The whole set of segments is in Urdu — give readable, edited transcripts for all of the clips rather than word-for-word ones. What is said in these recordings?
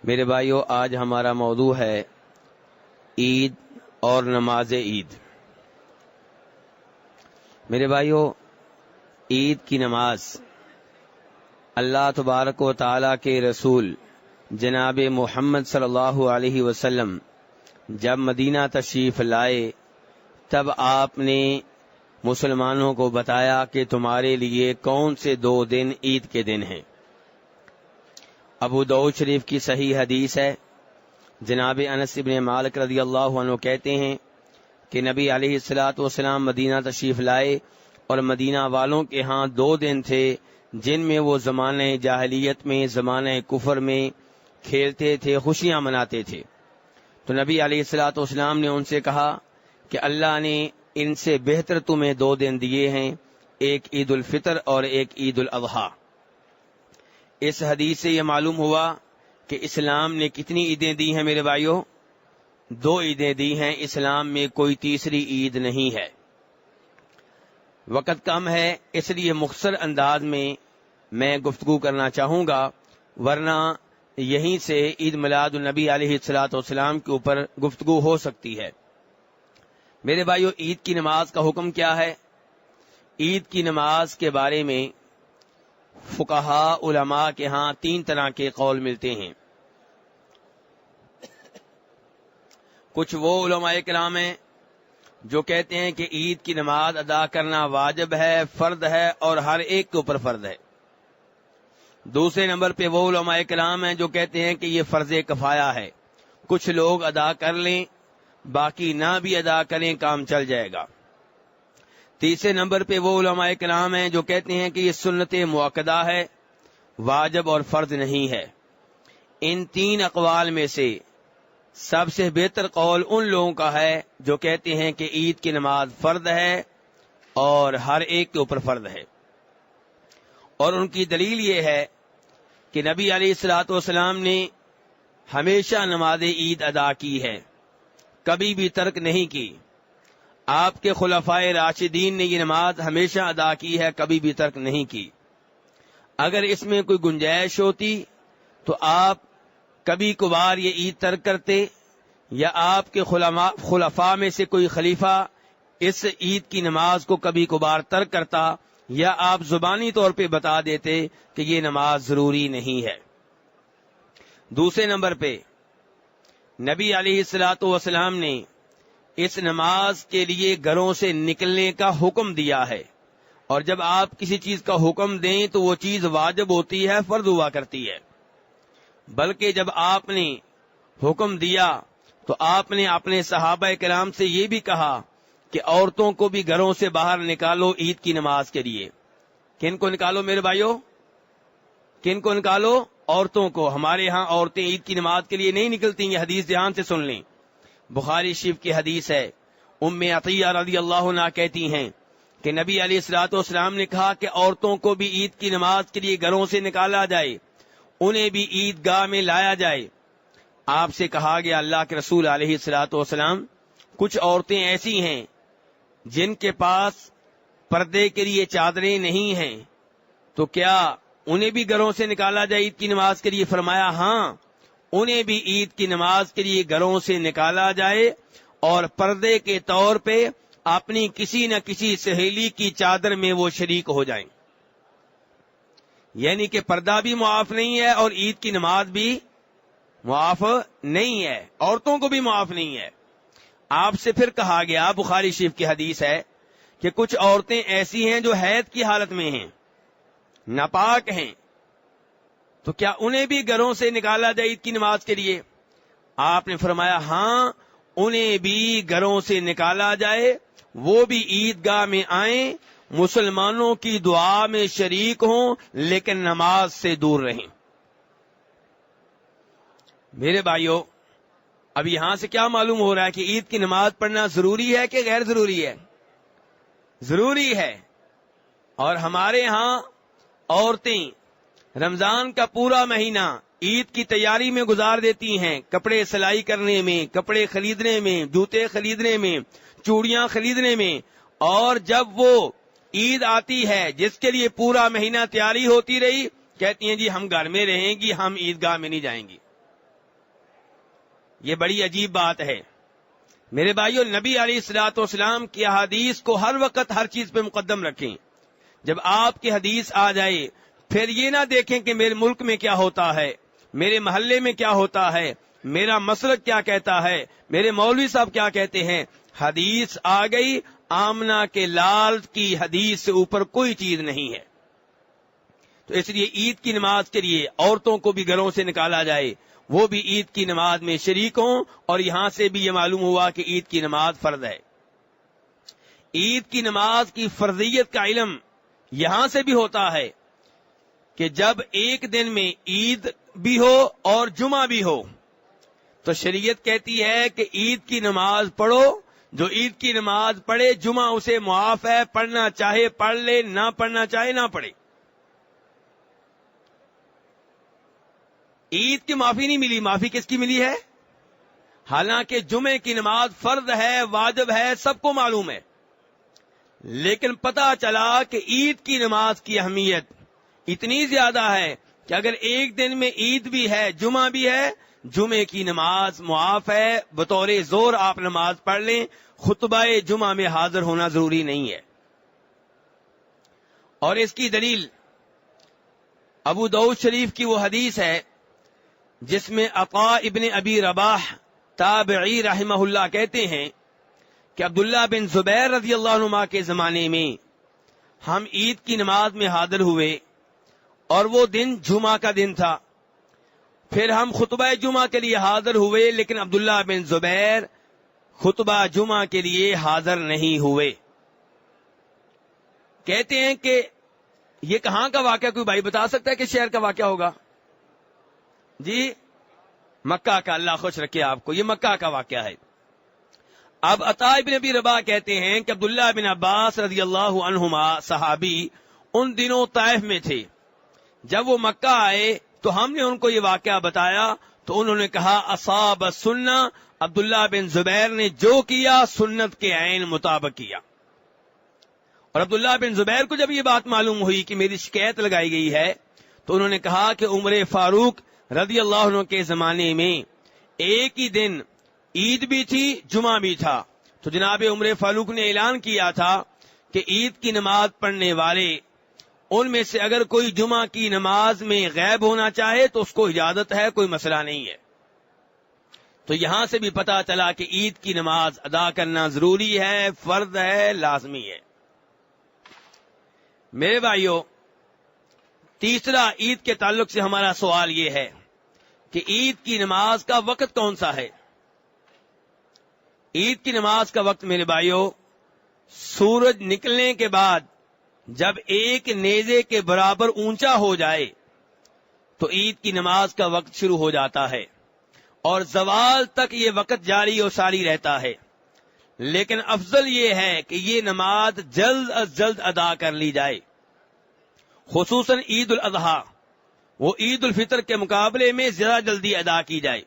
میرے بھائیو، آج ہمارا موضوع ہے عید اور نماز عید۔ میرے بھائیو، عید کی نماز اللہ تبارک و تعالیٰ کے رسول جناب محمد صلی اللہ علیہ وسلم جب مدینہ تشریف لائے تب آپ نے مسلمانوں کو بتایا کہ تمہارے لیے کون سے 2 دن عید کے دن ہیں۔ ابو داؤد شریف کی صحیح حدیث ہے، جناب انس بن مالک رضی اللہ عنہ کہتے ہیں کہ نبی علیہ الصلوۃ والسلام مدینہ تشریف لائے اور مدینہ والوں کے ہاں 2 دن تھے جن میں وہ زمانہ جاہلیت میں، زمانہ کفر میں کھیلتے تھے، خوشیاں مناتے تھے۔ تو نبی علیہ الصلوۃ والسلام نے ان سے کہا کہ اللہ نے ان سے بہتر تمہیں 2 دن دیے ہیں، ایک عید الفطر اور ایک عید الاضحیٰ۔ اس حدیث سے یہ معلوم ہوا کہ اسلام نے کتنی عیدیں دی ہیں میرے بھائیوں؟ 2 عیدیں دی ہیں، اسلام میں کوئی تیسری عید نہیں ہے۔ وقت کم ہے، اس لیے مختصر انداز میں گفتگو کرنا چاہوں گا، ورنہ یہیں سے عید میلاد النبی علیہ الصلوۃ والسلام کے اوپر گفتگو ہو سکتی ہے۔ میرے بھائیو، عید کی نماز کا حکم کیا ہے؟ عید کی نماز کے بارے میں فقہاء علماء کے ہاں 3 طرح کے قول ملتے ہیں۔ کچھ وہ علماء کرام ہیں جو کہتے ہیں کہ عید کی نماز ادا کرنا واجب ہے، فرض ہے اور ہر ایک کے اوپر فرض ہے۔ دوسرے نمبر پہ وہ علماء کرام ہیں جو کہتے ہیں کہ یہ فرض کفایہ ہے، کچھ لوگ ادا کر لیں، باقی نہ بھی ادا کریں، کام چل جائے گا۔ تیسرے نمبر پہ وہ علماء کرام ہیں جو کہتے ہیں کہ یہ سنت مؤکدہ ہے، واجب اور فرض نہیں ہے۔ ان 3 اقوال میں سے سب سے بہتر قول ان لوگوں کا ہے جو کہتے ہیں کہ عید کی نماز فرض ہے اور ہر ایک کے اوپر فرض ہے، اور ان کی دلیل یہ ہے کہ نبی علیہ الصلوۃ والسلام نے ہمیشہ نماز عید ادا کی ہے، کبھی بھی ترک نہیں کی۔ آپ کے خلفائے راشدین نے یہ نماز ہمیشہ ادا کی ہے، کبھی بھی ترک نہیں کی۔ اگر اس میں کوئی گنجائش ہوتی تو آپ کبھی کبھار یہ عید ترک کرتے، یا آپ کے خلفاء میں سے کوئی خلیفہ اس عید کی نماز کو کبھی کبھار ترک کرتا، یا آپ زبانی طور پہ بتا دیتے کہ یہ نماز ضروری نہیں ہے۔ دوسرے نمبر پہ نبی علیہ الصلوۃ والسلام نے اس نماز کے لیے گھروں سے نکلنے کا حکم دیا ہے، اور جب آپ کسی چیز کا حکم دیں تو وہ چیز واجب ہوتی ہے، فرض ہوا کرتی ہے۔ بلکہ جب آپ نے حکم دیا تو آپ نے اپنے صحابہ کرام سے یہ بھی کہا کہ عورتوں کو بھی گھروں سے باہر نکالو عید کی نماز کے لیے۔ کن کو نکالو میرے بھائیو؟ کن کو نکالو؟ عورتوں کو۔ ہمارے ہاں عورتیں عید کی نماز کے لیے نہیں نکلتی، یہ حدیث دھیان سے سن لیں، بخاری شریف کی حدیث ہے۔ ام عطیہ رضی اللہ عنہ کہتی ہیں کہ نبی علیہ الصلوۃ والسلام نے کہا کہ عورتوں کو بھی عید کی نماز کے لیے گھروں سے نکالا جائے، انہیں بھی عید گاہ میں لایا جائے۔ آپ سے کہا گیا اللہ کے رسول علیہ الصلوۃ والسلام، کچھ عورتیں ایسی ہیں جن کے پاس پردے کے لیے چادریں نہیں ہیں، تو کیا انہیں بھی گھروں سے نکالا جائے عید کی نماز کے لیے؟ فرمایا ہاں، انہیں بھی عید کی نماز کے لیے گھروں سے نکالا جائے، اور پردے کے طور پہ اپنی کسی نہ کسی سہیلی کی چادر میں وہ شریک ہو جائیں۔ یعنی کہ پردہ بھی معاف نہیں ہے اور عید کی نماز بھی معاف نہیں ہے، عورتوں کو بھی معاف نہیں ہے۔ آپ سے پھر کہا گیا، بخاری شریف کی حدیث ہے، کہ کچھ عورتیں ایسی ہیں جو حیض کی حالت میں ہیں، ناپاک ہیں، تو کیا انہیں بھی گھروں سے نکالا جائے عید کی نماز کے لیے؟ آپ نے فرمایا ہاں، انہیں بھی گھروں سے نکالا جائے، وہ بھی عید گاہ میں آئیں، مسلمانوں کی دعا میں شریک ہوں، لیکن نماز سے دور رہیں۔ میرے بھائیو، اب یہاں سے کیا معلوم ہو رہا ہے کہ عید کی نماز پڑھنا ضروری ہے کہ غیر ضروری ہے؟ ضروری ہے۔ اور ہمارے ہاں عورتیں رمضان کا پورا مہینہ عید کی تیاری میں گزار دیتی ہیں، کپڑے سلائی کرنے میں، کپڑے خریدنے میں، جوتے خریدنے میں، چوڑیاں خریدنے میں، اور جب وہ عید آتی ہے جس کے لیے پورا مہینہ تیاری ہوتی رہی، کہتی ہیں جی ہم گھر میں رہیں گی، ہم عید گاہ میں نہیں جائیں گی۔ یہ بڑی عجیب بات ہے میرے بھائیو. نبی علیہ الصلوۃ والسلام کی احادیث کو ہر وقت ہر چیز پہ مقدم رکھیں. جب آپ کی حدیث آ جائے پھر یہ نہ دیکھیں کہ میرے ملک میں کیا ہوتا ہے, میرے محلے میں کیا ہوتا ہے, میرا مسلک کیا کہتا ہے, میرے مولوی صاحب کیا کہتے ہیں. حدیث آ گئی, آمنہ کے لال کی حدیث سے اوپر کوئی چیز نہیں ہے. تو اس لیے عید کی نماز کے لیے عورتوں کو بھی گھروں سے نکالا جائے, وہ بھی عید کی نماز میں شریک ہوں. اور یہاں سے بھی یہ معلوم ہوا کہ عید کی نماز فرض ہے. عید کی نماز کی فرضیت کا علم یہاں سے بھی ہوتا ہے کہ جب ایک دن میں عید بھی ہو اور جمعہ بھی ہو تو شریعت کہتی ہے کہ عید کی نماز پڑھو. جو عید کی نماز پڑھے جمعہ اسے معاف ہے, پڑھنا چاہے پڑھ لے, نہ پڑھنا چاہے نہ پڑھے. عید کی معافی نہیں ملی, معافی کس کی ملی ہے؟ حالانکہ جمعے کی نماز فرض ہے, واجب ہے, سب کو معلوم ہے. لیکن پتہ چلا کہ عید کی نماز کی اہمیت اتنی زیادہ ہے کہ اگر ایک دن میں عید بھی ہے جمعہ بھی ہے, جمعے کی نماز معاف ہے, بطور زور آپ نماز پڑھ لیں, خطبہ جمعہ میں حاضر ہونا ضروری نہیں ہے. اور اس کی دلیل ابو داؤد شریف کی وہ حدیث ہے جس میں عطاء ابن ابی رباح تابعی رحمہ اللہ کہتے ہیں کہ عبداللہ بن زبیر رضی اللہ عنہ کے زمانے میں ہم عید کی نماز میں حاضر ہوئے اور وہ دن جمعہ کا دن تھا. پھر ہم خطبہ جمعہ کے لیے حاضر ہوئے لیکن عبداللہ بن زبیر خطبہ جمعہ کے لیے حاضر نہیں ہوئے. کہتے ہیں کہ یہ کہاں کا واقعہ, کوئی بھائی بتا سکتا ہے کہ شہر کا واقعہ ہوگا؟ جی مکہ کا. اللہ خوش رکھے آپ کو, یہ مکہ کا واقعہ ہے. اب عطاء ابن ابی رباح کہتے ہیں کہ عبداللہ بن عباس رضی اللہ عنہما صحابی ان دنوں طائف میں تھے. جب وہ مکہ آئے تو ہم نے ان کو یہ واقعہ بتایا تو انہوں نے کہا اصاب السنہ, عبداللہ بن زبیر نے جو کیا سنت کے عین مطابق کیا. اور عبداللہ بن زبیر کو جب یہ بات معلوم ہوئی کہ میری شکایت لگائی گئی ہے تو انہوں نے کہا کہ عمر فاروق رضی اللہ عنہ کے زمانے میں ایک ہی دن عید بھی تھی جمعہ بھی تھا, تو جناب عمر فاروق نے اعلان کیا تھا کہ عید کی نماز پڑھنے والے ان میں سے اگر کوئی جمعہ کی نماز میں غائب ہونا چاہے تو اس کو اجازت ہے, کوئی مسئلہ نہیں ہے. تو یہاں سے بھی پتا چلا کہ عید کی نماز ادا کرنا ضروری ہے, فرض ہے, لازمی ہے. میرے بھائیو, تیسرا عید کے تعلق سے ہمارا سوال یہ ہے کہ عید کی نماز کا وقت کون سا ہے؟ عید کی نماز کا وقت میرے بھائیو سورج نکلنے کے بعد جب ایک نیزے کے برابر اونچا ہو جائے تو عید کی نماز کا وقت شروع ہو جاتا ہے اور زوال تک یہ وقت جاری و ساری رہتا ہے. لیکن افضل یہ ہے کہ یہ نماز جلد از جلد ادا کر لی جائے, خصوصاً عید الاضحیٰ, وہ عید الفطر کے مقابلے میں زیادہ جلدی ادا کی جائے.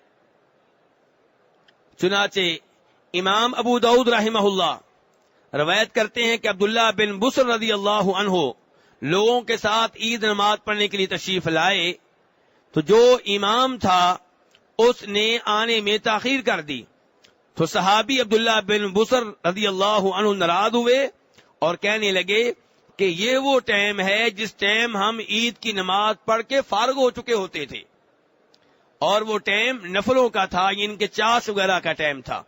چنانچہ امام ابو داؤد رحمہ اللہ روایت کرتے ہیں کہ عبداللہ بن بسر رضی اللہ عنہ لوگوں کے ساتھ عید نماز پڑھنے کے لیے تشریف لائے تو جو امام تھا اس نے آنے میں تاخیر کر دی. تو صحابی عبداللہ بن بسر رضی اللہ عنہ ناراض ہوئے اور کہنے لگے کہ یہ وہ ٹائم ہے جس ٹائم ہم عید کی نماز پڑھ کے فارغ ہو چکے ہوتے تھے, اور وہ ٹائم نفلوں کا تھا, ان کے چاس وغیرہ کا ٹائم تھا.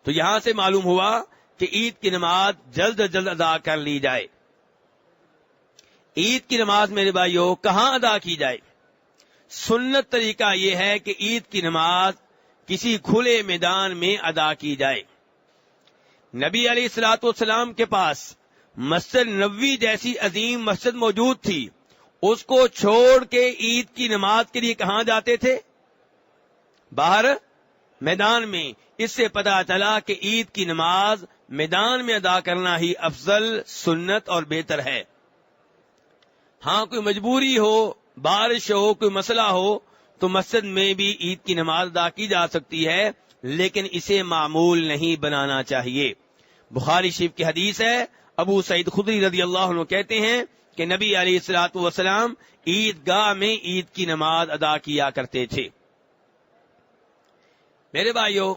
تو یہاں سے معلوم ہوا کہ عید کی نماز جلد از جلد ادا کر لی جائے. عید کی نماز میرے بھائیو کہاں ادا کی جائے؟ سنت طریقہ یہ ہے کہ عید کی نماز کسی کھلے میدان میں ادا کی جائے. نبی علیہ الصلوۃ والسلام کے پاس مسجد نبوی جیسی عظیم مسجد موجود تھی, اس کو چھوڑ کے عید کی نماز کے لیے کہاں جاتے تھے؟ باہر میدان میں. اس سے پتہ چلا کہ عید کی نماز میدان میں ادا کرنا ہی افضل, سنت اور بہتر ہے. ہاں کوئی مجبوری ہو, بارش ہو, کوئی مسئلہ ہو تو مسجد میں بھی عید کی نماز ادا کی جا سکتی ہے, لیکن اسے معمول نہیں بنانا چاہیے. بخاری شریف کی حدیث ہے, ابو سعید خدری رضی اللہ عنہ کہتے ہیں کہ نبی علیہ الصلوۃ والسلام عید گاہ میں عید کی نماز ادا کیا کرتے تھے. میرے بھائیوں،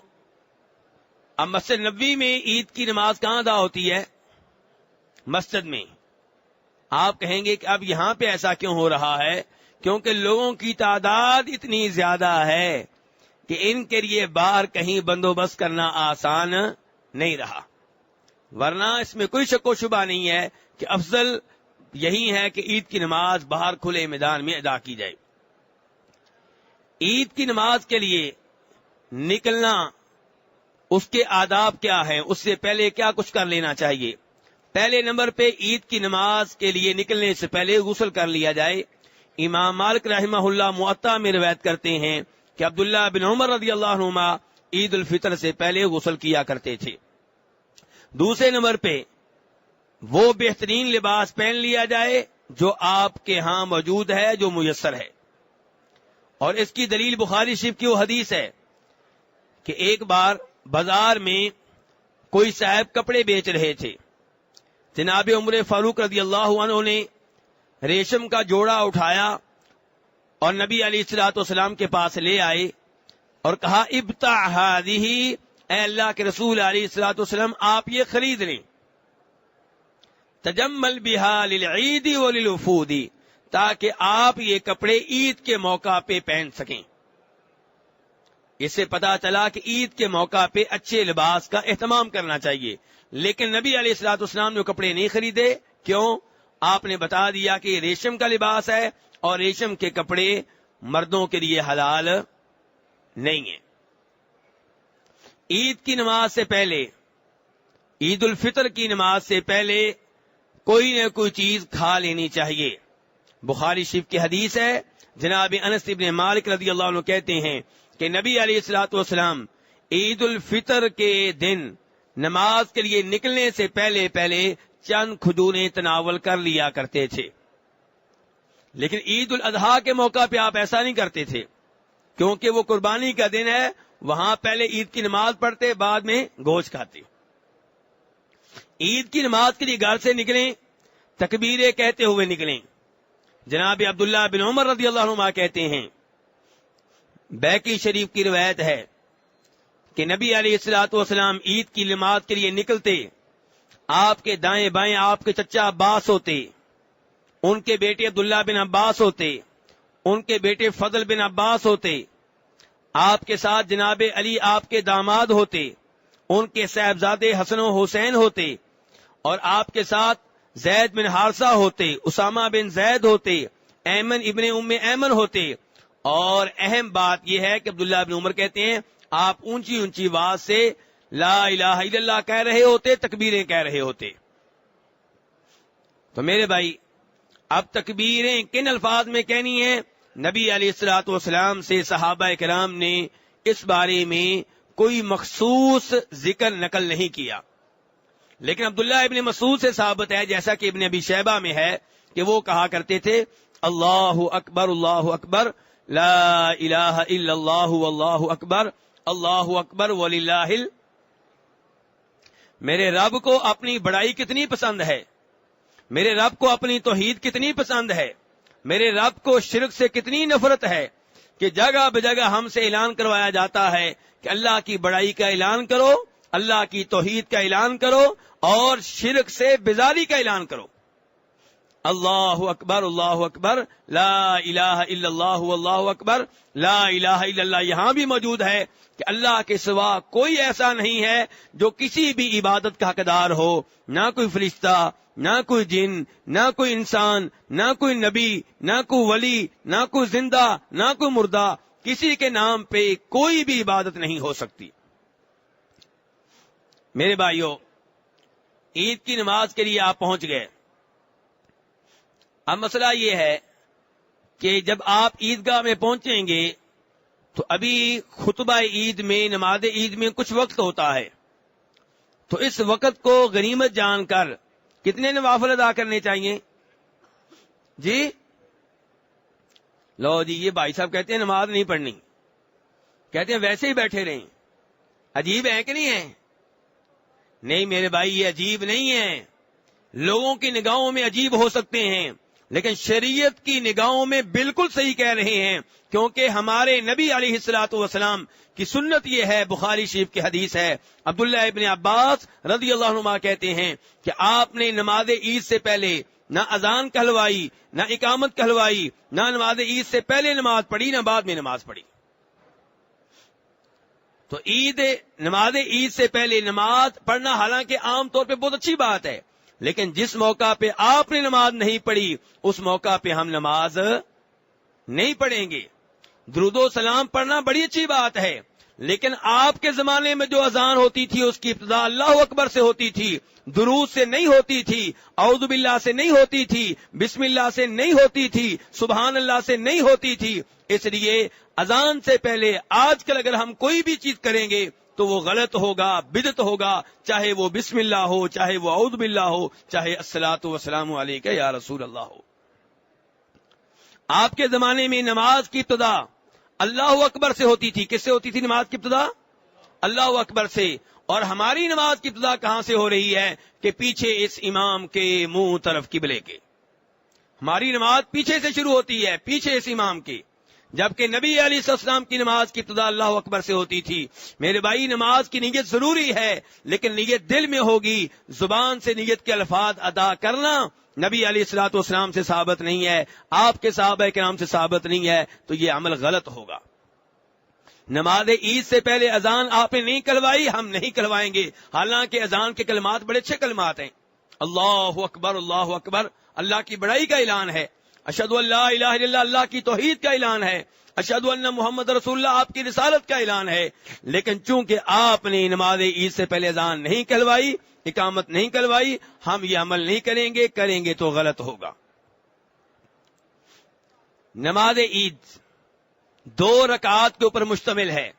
اب مسجد نبوی میں عید کی نماز کہاں ادا ہوتی ہے؟ مسجد میں۔ آپ کہیں گے کہ اب یہاں پہ ایسا کیوں ہو رہا ہے؟ کیونکہ لوگوں کی تعداد اتنی زیادہ ہے کہ ان کے لیے باہر کہیں بندوبست کرنا آسان نہیں رہا، ورنہ اس میں کوئی شک و شبہ نہیں ہے کہ افضل یہی ہے کہ عید کی نماز باہر کھلے میدان میں ادا کی جائے۔ عید کی نماز کے لیے نکلنا، اس کے آداب کیا ہیں؟ اس سے پہلے کیا کچھ کر لینا چاہیے؟ پہلے نمبر پہ عید کی نماز کے لیے نکلنے سے پہلے غسل کر لیا جائے۔ امام مالک رحمہ اللہ موطا میں روایت کرتے ہیں کہ عبداللہ بن عمر رضی اللہ عنہما عید الفطر سے پہلے غسل کیا کرتے تھے۔ دوسرے نمبر پہ وہ بہترین لباس پہن لیا جائے جو آپ کے ہاں موجود ہے، جو میسر ہے، اور اس کی دلیل بخاری شریف کی وہ حدیث ہے کہ ایک بار بازار میں کوئی صاحب کپڑے بیچ رہے تھے۔ جناب عمر فاروق رضی اللہ عنہ نے ریشم کا جوڑا اٹھایا اور نبی علیہ الصلوۃ والسلام کے پاس لے آئے اور کہا ابتع ہذہ، اے اللہ کے رسول علیہ الصلوۃ والسلام آپ یہ خرید لیں، تجمل بہا للعید وللوفود، تاکہ آپ یہ کپڑے عید کے موقع پہ پہن سکیں۔ اس سے پتا چلا کہ عید کے موقع پہ اچھے لباس کا اہتمام کرنا چاہیے، لیکن نبی علیہ الصلوۃ والسلام نے کپڑے نہیں خریدے۔ کیوں؟ آپ نے بتا دیا کہ یہ ریشم کا لباس ہے اور ریشم کے کپڑے مردوں کے لیے حلال نہیں ہیں۔ عید کی نماز سے پہلے، عید الفطر کی نماز سے پہلے کوئی نہ کوئی چیز کھا لینی چاہیے۔ بخاری شریف کی حدیث ہے، جناب انس بن مالک رضی اللہ عنہ کہتے ہیں کہ نبی علیہ الصلوۃ والسلام عید الفطر کے دن نماز کے لیے نکلنے سے پہلے چند کھجوریں تناول کر لیا کرتے تھے، لیکن عید الاضحیٰ کے موقع پہ آپ ایسا نہیں کرتے تھے، کیونکہ وہ قربانی کا دن ہے، وہاں پہلے عید کی نماز پڑھتے، بعد میں گوشت کھاتے۔ عید کی نماز کے لیے گھر سے نکلیں، تکبیریں کہتے ہوئے نکلیں۔ جناب عبداللہ بن عمر رضی اللہ عنہما کہتے ہیں، بیہقی شریف کی روایت ہے کہ نبی علیہ الصلوۃ والسلام عید کی نماز کے لیے نکلتے، آپ کے دائیں بائیں آپ کے چچا عباس ہوتے، ان کے بیٹے عبداللہ بن عباس ہوتے، ان کے بیٹے فضل بن عباس ہوتے، آپ کے ساتھ جناب علی آپ کے داماد ہوتے، ان کے صاحبزادے حسن و حسین ہوتے، اور آپ کے ساتھ زید بن حارثہ ہوتے، اسامہ بن زید ہوتے، ایمن ابن ام ایمن ہوتے، اور اہم بات یہ ہے کہ عبداللہ بن عمر کہتے ہیں آپ اونچی اونچی آواز سے لا الہ الا اللہ کہہ رہے ہوتے، تکبیریں کہہ رہے ہوتے۔ تو میرے بھائی، اب تکبیریں کن الفاظ میں کہنی ہیں؟ نبی علیہ الصلوۃ والسلام سے صحابہ کرام نے اس بارے میں کوئی مخصوص ذکر نقل نہیں کیا، لیکن عبداللہ ابن مسعود سے ثابت ہے، جیسا کہ ابن ابی شیبہ میں ہے، کہ وہ کہا کرتے تھے اللہ اکبر لا الہ الا اللہ واللہ اکبر وللہ میرے رب کو اپنی بڑائی کتنی پسند ہے، میرے رب کو اپنی توحید کتنی پسند ہے، میرے رب کو شرک سے کتنی نفرت ہے کہ جگہ بجگہ ہم سے اعلان کروایا جاتا ہے کہ اللہ کی بڑائی کا اعلان کرو، اللہ کی توحید کا اعلان کرو، اور شرک سے بیزاری کا اعلان کرو۔ اللہ اکبر لا الہ الا اللہ واللہ اکبر لا الہ الا اللہ یہاں بھی موجود ہے کہ اللہ کے سوا کوئی ایسا نہیں ہے جو کسی بھی عبادت کا حقدار ہو، نہ کوئی فرشتہ، نہ کوئی جن، نہ کوئی انسان، نہ کوئی نبی، نہ کوئی ولی، نہ کوئی زندہ، نہ کوئی مردہ، کسی کے نام پہ کوئی بھی عبادت نہیں ہو سکتی۔ میرے بھائیوں، عید کی نماز کے لیے آپ پہنچ گئے۔ اب مسئلہ یہ ہے کہ جب آپ عیدگاہ میں پہنچیں گے تو ابھی خطبہ عید میں، نماز عید میں کچھ وقت ہوتا ہے، تو اس وقت کو غنیمت جان کر کتنے نوافل ادا کرنے چاہیے؟ جی لو جی، یہ بھائی صاحب کہتے ہیں نماز نہیں پڑھنی، کہتے ہیں ویسے ہی بیٹھے رہیں۔ عجیب ہے کہ نہیں ہے؟ نہیں میرے بھائی، یہ عجیب نہیں ہے، لوگوں کی نگاہوں میں عجیب ہو سکتے ہیں، لیکن شریعت کی نگاہوں میں بالکل صحیح کہہ رہے ہیں، کیونکہ ہمارے نبی علیہ الصلوۃ والسلام کی سنت یہ ہے، بخاری شریف کی حدیث ہے، عبداللہ ابن عباس رضی اللہ عنہما کہتے ہیں کہ آپ نے نماز عید سے پہلے نہ اذان کہلوائی، نہ اقامت کہلوائی، نہ نماز عید سے پہلے نماز پڑھی، نہ بعد میں نماز پڑھی۔ تو نماز عید سے پہلے نماز پڑھنا حالانکہ عام طور پہ بہت اچھی بات ہے، لیکن جس موقع پہ آپ نے نماز نہیں پڑھی اس موقع پہ ہم نماز نہیں پڑھیں گے۔ درود و سلام پڑھنا بڑی اچھی بات ہے، لیکن آپ کے زمانے میں جو اذان ہوتی تھی اس کی ابتدا اللہ اکبر سے ہوتی تھی، درود سے نہیں ہوتی تھی، اعوذ باللہ سے نہیں ہوتی تھی، بسم اللہ سے نہیں ہوتی تھی، سبحان اللہ سے نہیں ہوتی تھی۔ اس لیے اذان سے پہلے آج کل اگر ہم کوئی بھی چیز کریں گے تو وہ غلط ہوگا، بدعت ہوگا، چاہے وہ بسم اللہ ہو، چاہے وہ اعوذ باللہ ہو، چاہے الصلاۃ والسلام علیک یا رسول اللہ ہو۔ آپ کے زمانے میں نماز کی ابتدا اللہ اکبر سے ہوتی تھی۔ کس سے ہوتی تھی نماز کی ابتدا؟ اللہ اکبر سے۔ اور ہماری نماز کی ابتدا کہاں سے ہو رہی ہے کہ پیچھے اس امام کے منہ طرف قبلے کے۔ ہماری نماز پیچھے سے شروع ہوتی ہے، پیچھے اس امام کے، جبکہ نبی علیہ السلام کی نماز کی ابتدا اللہ اکبر سے ہوتی تھی۔ میرے بھائی، نماز کی نیت ضروری ہے، لیکن نیت دل میں ہوگی، زبان سے نیت کے الفاظ ادا کرنا نبی علیہ الصلوۃ والسلام سے ثابت نہیں ہے، آپ کے صحابہ کرام سے ثابت نہیں ہے، تو یہ عمل غلط ہوگا۔ نماز عید سے پہلے اذان آپ نے نہیں کہلوائی، ہم نہیں کہلوائیں گے، حالانکہ اذان کے کلمات بڑے اچھے کلمات ہیں۔ اللہ اکبر، اللہ اکبر، اللہ کی بڑائی کا اعلان ہے، اشہد ان لا الہ الا اللہ، اللہ کی توحید کا اعلان ہے، اشہد ان محمد رسول اللہ، آپ کی رسالت کا اعلان ہے۔ لیکن چونکہ آپ نے نماز عید سے پہلے اذان نہیں کہلوائی، اقامت نہیں کہلوائی، ہم یہ عمل نہیں کریں گے تو غلط ہوگا۔ نماز عید 2 رکعات کے اوپر مشتمل ہے۔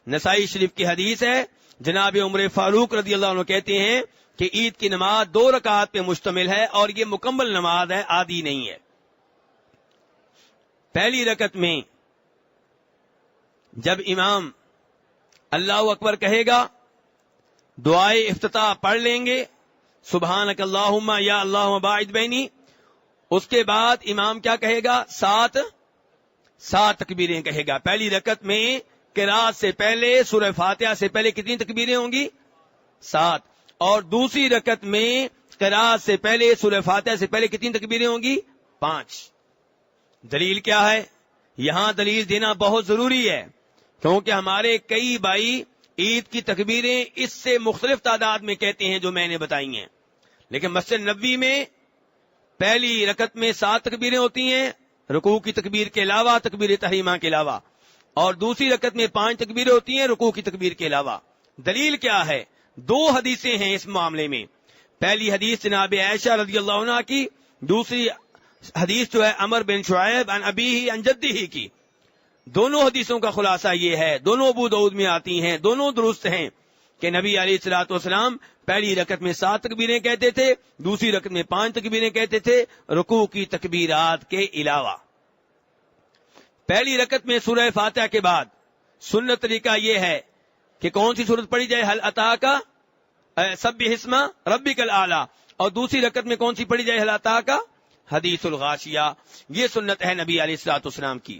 نسائی شریف کی حدیث ہے، جناب عمر فاروق رضی اللہ عنہ کہتے ہیں کہ عید کی نماز 2 رکعات پہ مشتمل ہے، اور یہ مکمل نماز ہے، آدھی نہیں ہے۔ پہلی رکعت میں جب امام اللہ اکبر کہے گا، دعائے افتتاح پڑھ لیں گے، سبحانک اللہم یا اللہم باعد بینی، اس کے بعد امام کیا کہے گا؟ 7 تکبیریں کہے گا۔ پہلی رکعت میں قرات سے پہلے، سورہ فاتحہ سے پہلے کتنی تکبیریں ہوں گی؟ 7۔ اور دوسری رکعت میں قرات سے پہلے، سورہ فاتحہ سے پہلے کتنی تکبیریں ہوں گی؟ 5۔ دلیل کیا ہے؟ یہاں دلیل دینا بہت ضروری ہے، کیونکہ ہمارے کئی بھائی عید کی تکبیریں اس سے مختلف تعداد میں کہتے ہیں جو میں نے بتائی ہیں، لیکن مسجد نبوی میں پہلی رکعت میں 7 تکبیریں ہوتی ہیں، رکوع کی تکبیر کے علاوہ، تکبیر تحریمہ کے علاوہ، اور دوسری رکعت میں 5 تکبیریں ہوتی ہیں رکوع کی تکبیر کے علاوہ۔ دلیل کیا ہے؟ 2 حدیثیں ہیں اس معاملے میں۔ پہلی حدیث جناب عائشہ رضی اللہ عنہا کی، دوسری حدیث جو ہے عمر بن شعیب عن ابیہ عن جدہ کی۔ دونوں حدیثوں کا خلاصہ یہ ہے، دونوں ابو داؤد میں آتی ہیں، دونوں درست ہیں، کہ نبی علیہ الصلوۃ والسلام پہلی رکعت میں 7 تکبیریں کہتے تھے، دوسری رکعت میں 5 تکبیریں کہتے تھے رکوع کی تکبیرات کے علاوہ۔ پہلی رکعت میں سورہ فاتحہ کے بعد سنت طریقہ یہ ہے کہ کون سی سورت پڑھی جائے؟ حل اتاک سبح اسم ربک الاعلی، اور دوسری رکعت میں کون سی پڑھی جائے؟ حل اتاک حدیث الغاشیہ۔ یہ سنت ہے نبی علیہ الصلوۃ والسلام کی۔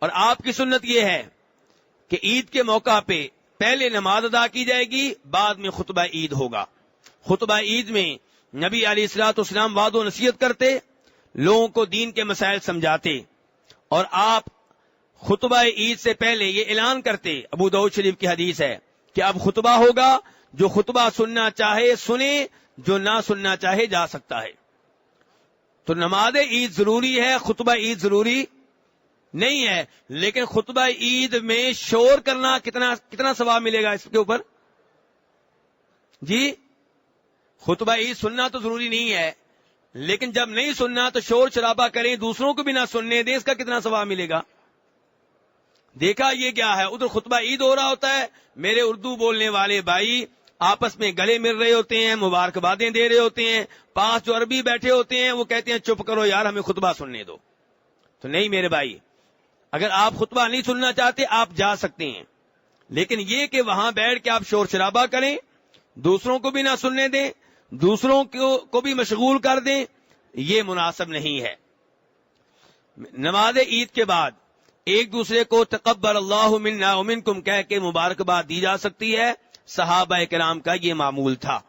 اور آپ کی سنت یہ ہے کہ عید کے موقع پہ پہلے نماز ادا کی جائے گی، بعد میں خطبہ عید ہوگا۔ خطبہ عید میں نبی علیہ الصلوۃ والسلام وعظ و نصیحت کرتے، لوگوں کو دین کے مسائل سمجھاتے، اور آپ خطبہ عید سے پہلے یہ اعلان کرتے، ابو داؤد شریف کی حدیث ہے کہ اب خطبہ ہوگا، جو خطبہ سننا چاہے سنے، جو نہ سننا چاہے جا سکتا ہے۔ تو نماز عید ضروری ہے، خطبہ عید ضروری نہیں ہے، لیکن خطبہ عید میں شور کرنا کتنا ثواب ملے گا اس کے اوپر؟ جی، خطبہ عید سننا تو ضروری نہیں ہے، لیکن جب نہیں سننا تو شور شرابہ کریں، دوسروں کو بھی نہ سننے دیں، اس کا کتنا ثواب ملے گا؟ دیکھا یہ کیا ہے، ادھر خطبہ عید ہو رہا ہوتا ہے، میرے اردو بولنے والے بھائی آپس میں گلے مل رہے ہوتے ہیں، مبارکبادیں دے رہے ہوتے ہیں، پاس جو عربی بیٹھے ہوتے ہیں وہ کہتے ہیں چپ کرو یار، ہمیں خطبہ سننے دو۔ تو نہیں میرے بھائی، اگر آپ خطبہ نہیں سننا چاہتے آپ جا سکتے ہیں، لیکن یہ کہ وہاں بیٹھ کے آپ شور شرابہ کریں، دوسروں کو بھی نہ سننے دیں، دوسروں کو بھی مشغول کر دیں، یہ مناسب نہیں ہے۔ نماز عید کے بعد ایک دوسرے کو تقبل اللہ منا ومنکم کہہ کے مبارکباد دی جا سکتی ہے. صحابہ کرام کا یہ معمول تھا.